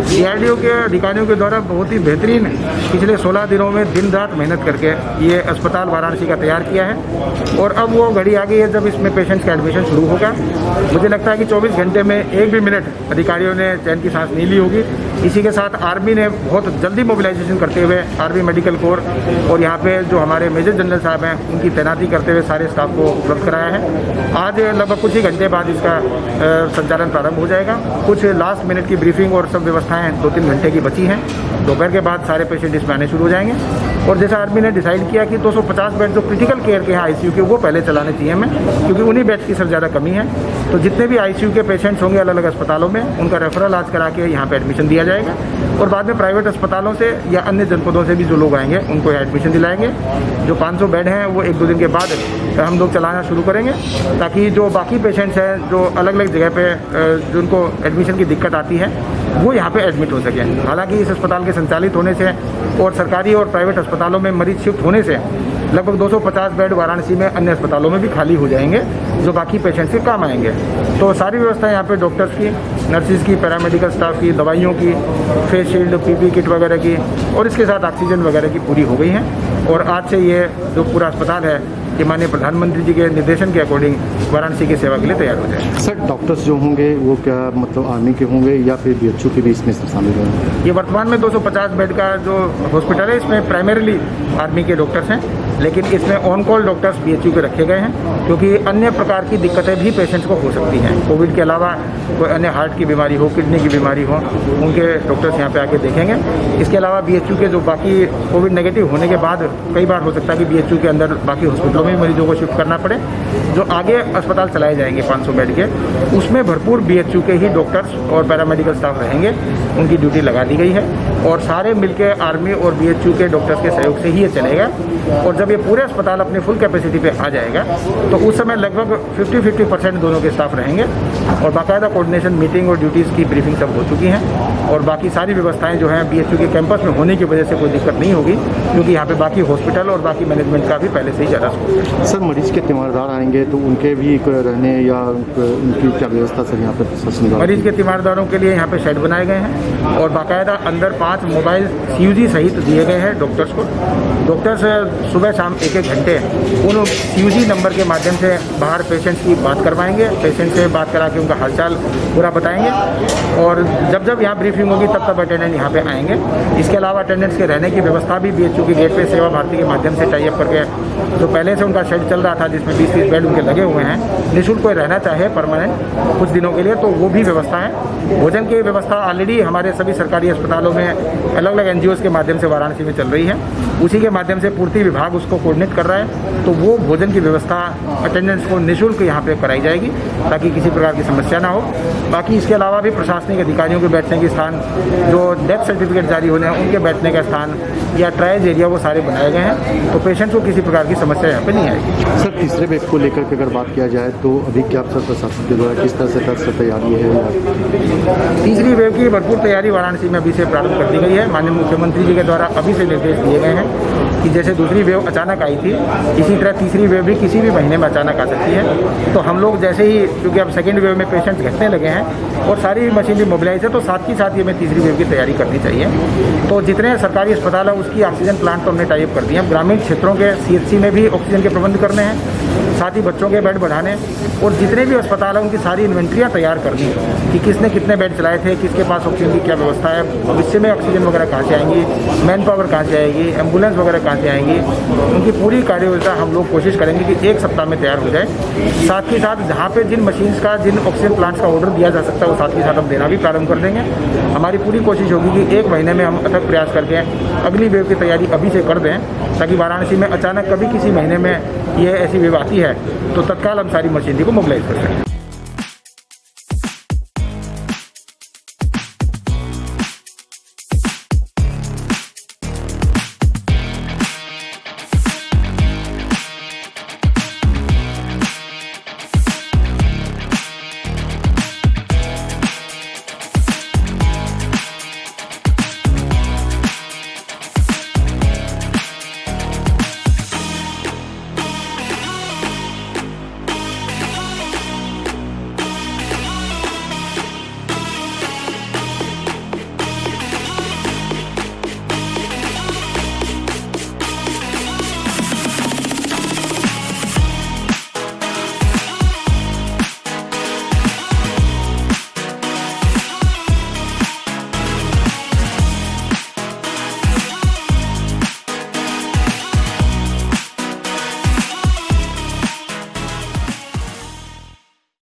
DRDO के अधिकारियों के द्वारा बहुत ही बेहतरीन पिछले 16 दिनों में दिन रात मेहनत करके ये अस्पताल वाराणसी का तैयार किया है और अब वो घड़ी आ गई है जब इसमें पेशेंट्स का एडमिशन शुरू होगा। मुझे लगता है कि 24 घंटे में एक भी मिनट अधिकारियों ने चैन की सांस नहीं ली होगी। इसी के साथ आर्मी ने बहुत जल्दी मोबिलाइजेशन करते हुए आर्मी मेडिकल कोर और यहाँ पे जो हमारे मेजर जनरल साहब हैं उनकी तैनाती करते हुए सारे स्टाफ को उपलब्ध कराया है। आज लगभग कुछ ही घंटे बाद इसका संचालन प्रारंभ हो जाएगा। कुछ लास्ट मिनट की ब्रीफिंग और सब व्यवस्थाएं 2-3 घंटे की बची हैं। दोपहर के बाद सारे पेशेंट इसमें आने शुरू हो जाएंगे और जैसा आर्मी ने डिसाइड किया कि 250 बेड जो क्रिटिकल केयर के हैं ICU के, वो पहले चलाने चाहिए हमें, क्योंकि उन्हीं बेड्स की सब ज़्यादा कमी है। तो जितने भी ICU के पेशेंट्स होंगे अलग अलग अस्पतालों में, उनका रेफरल आज करा के यहाँ पे एडमिशन दिया जाएगा और बाद में प्राइवेट अस्पतालों से या अन्य जनपदों से भी जो लोग आएंगे उनको एडमिशन दिलाएंगे। जो 500 बेड हैं वो 1-2 दिन के बाद हम लोग चलाना शुरू करेंगे, ताकि जो बाकी पेशेंट्स हैं जो अलग अलग जगह पे जिनको एडमिशन की दिक्कत आती है वो यहाँ पे एडमिट हो सकें। हालांकि इस अस्पताल के संचालित होने से और सरकारी और प्राइवेट अस्पतालों में मरीज शिफ्ट होने से लगभग 250 बेड वाराणसी में अन्य अस्पतालों में भी खाली हो जाएंगे, जो बाकी पेशेंट्स के काम आएंगे। तो सारी व्यवस्था यहाँ पे डॉक्टर्स की, नर्सिस की, पैरामेडिकल स्टाफ की, दवाइयों की, फेस शील्ड, PP किट वगैरह की और इसके साथ ऑक्सीजन वगैरह की पूरी हो गई हैं। और आज से ये जो पूरा अस्पताल है ये माननीय प्रधानमंत्री जी के निर्देशन के अकॉर्डिंग वाराणसी की सेवा के लिए तैयार हो जाए। सर, डॉक्टर्स जो होंगे वो क्या मतलब आर्मी के होंगे या फिर BHU के भी इसमें शामिल होंगे? ये वर्तमान में 250 बेड का जो हॉस्पिटल है इसमें प्राइमरीली आर्मी के डॉक्टर्स हैं, लेकिन इसमें ऑन कॉल डॉक्टर्स BHU के रखे गए हैं, क्योंकि अन्य प्रकार की दिक्कतें भी पेशेंट्स को हो सकती हैं। कोविड के अलावा कोई अन्य हार्ट की बीमारी हो, किडनी की बीमारी हो, उनके डॉक्टर्स यहाँ पे आके देखेंगे। इसके अलावा BHU के जो बाकी कोविड नेगेटिव होने के बाद कई बार हो सकता है कि BHU के अंदर बाकी हॉस्पिटलों में मरीजों को शिफ्ट करना पड़े। जो आगे अस्पताल चलाए जाएंगे 500 बेड के, उसमें भरपूर BHU के ही डॉक्टर्स और पैरामेडिकल स्टाफ रहेंगे, उनकी ड्यूटी लगा दी गई है और सारे मिलके आर्मी और BHU के डॉक्टर्स के सहयोग से ही ये चलेगा। और जब ये पूरे अस्पताल अपनी फुल कैपेसिटी पे आ जाएगा तो उस समय लगभग 50-50% दोनों के स्टाफ रहेंगे और बाकायदा कोऑर्डिनेशन मीटिंग और ड्यूटीज़ की ब्रीफिंग सब हो चुकी हैं और बाकी सारी व्यवस्थाएं जो हैं BHU के कैंपस में होने की वजह से कोई दिक्कत नहीं होगी, क्योंकि यहाँ पे बाकी हॉस्पिटल और बाकी मैनेजमेंट का भी पहले से ही ज़्यादा स्कोप है। सर, मरीज के तीमारदार आएंगे तो उनके भी रहने या उनकी क्या व्यवस्था सर यहाँ पे? मरीज के तीमारदारों के लिए यहाँ पे शेड बनाए गए हैं और बाकायदा अंदर 5 मोबाइल CUG सहित दिए गए हैं डॉक्टर्स को। डॉक्टर्स सुबह शाम 1-1 घंटे उन CUG नंबर के माध्यम से बाहर पेशेंट्स की बात करवाएंगे, पेशेंट से बात करा के उनका हालचाल पूरा बताएंगे और जब जब यहाँ ब्रीफिंग होगी तब अटेंडेंट यहाँ पे आएंगे। इसके अलावा अटेंडेंट्स के रहने की व्यवस्था भी BHU के गेट पे सेवा भारती के माध्यम से टाई अप करके, जो पहले से उनका शेड चल रहा था जिसमें 20-30 बेड उनके लगे हुए हैं, निःशुल्क कोई रहना चाहे परमानेंट कुछ दिनों के लिए तो वो भी व्यवस्था है। भोजन की व्यवस्था ऑलरेडी हमारे सभी सरकारी अस्पतालों में अलग अलग NGOs के माध्यम से वाराणसी में चल रही है, उसी के माध्यम से पूर्ति विभाग उसको कोऑर्डिनेट कर रहा है। तो वो भोजन की व्यवस्था अटेंडेंट्स को निःशुल्क यहाँ पे कराई जाएगी ताकि किसी प्रकार की समस्या ना हो। बाकी इसके अलावा भी प्रशासनिक अधिकारियों के बैठने के स्थान, जो डेथ सर्टिफिकेट जारी होने हैं उनके बैठने का स्थान या ट्रायज एरिया वो सारे बनाए गए हैं, तो पेशेंट्स को किसी प्रकार की समस्या यहाँ पे नहीं आएगी। सर, तीसरे वेव को लेकर के अगर बात किया जाए तो अभी क्या सर प्रशासन के द्वारा किस तरह से तैयारी है? तीसरी वेव की भरपूर तैयारी वाराणसी में अभी से प्रारंभ कर दी गई है। माननीय मुख्यमंत्री जी के द्वारा अभी से निर्देश दिए गए हैं कि जैसे दूसरी वेव अचानक आई थी, इसी तरह तीसरी वेव भी किसी भी महीने में अचानक आ सकती है। तो हम लोग जैसे ही, क्योंकि अब सेकेंड वेव में पेशेंट्स घटने लगे हैं और सारी मशीनरी मोबिलाइज है, तो साथ ही साथ ये हमें तीसरी वेव की तैयारी करनी चाहिए। तो जितने सरकारी अस्पताल है उसकी ऑक्सीजन प्लांट तो हमने टाई अप कर दिए हैं। ग्रामीण क्षेत्रों के CHC में भी ऑक्सीजन के प्रबंध करने हैं, साथ ही बच्चों के बेड बढ़ाने और जितने भी अस्पताल हैं उनकी सारी इन्वेंट्रियाँ तैयार करनी कि किसने कितने बेड चलाए थे, किसके पास ऑक्सीजन की क्या व्यवस्था है, भविष्य में ऑक्सीजन वगैरह कहाँ से आएंगी, मैन पावर कहाँ से आएगी, एम्बुलेंस वगैरह कहाँ से आएंगी, उनकी पूरी कार्ययोजना हम लोग कोशिश करेंगे कि 1 सप्ताह में तैयार हो जाए। साथ ही साथ जहाँ पे जिन मशीन्स का, जिन ऑक्सीजन प्लांट्स का ऑर्डर दिया जा सकता है वो साथ ही साथ हम देना भी प्रारंभ कर देंगे। हमारी पूरी कोशिश होगी कि 1 महीने में हम अथक प्रयास करके अगली वेव की तैयारी अभी से कर दें, ताकि वाराणसी में अचानक कभी किसी महीने में ये ऐसी वेव आती है तो तत्काल हम सारी मशीनरी को मोबिलाइज कर सकें।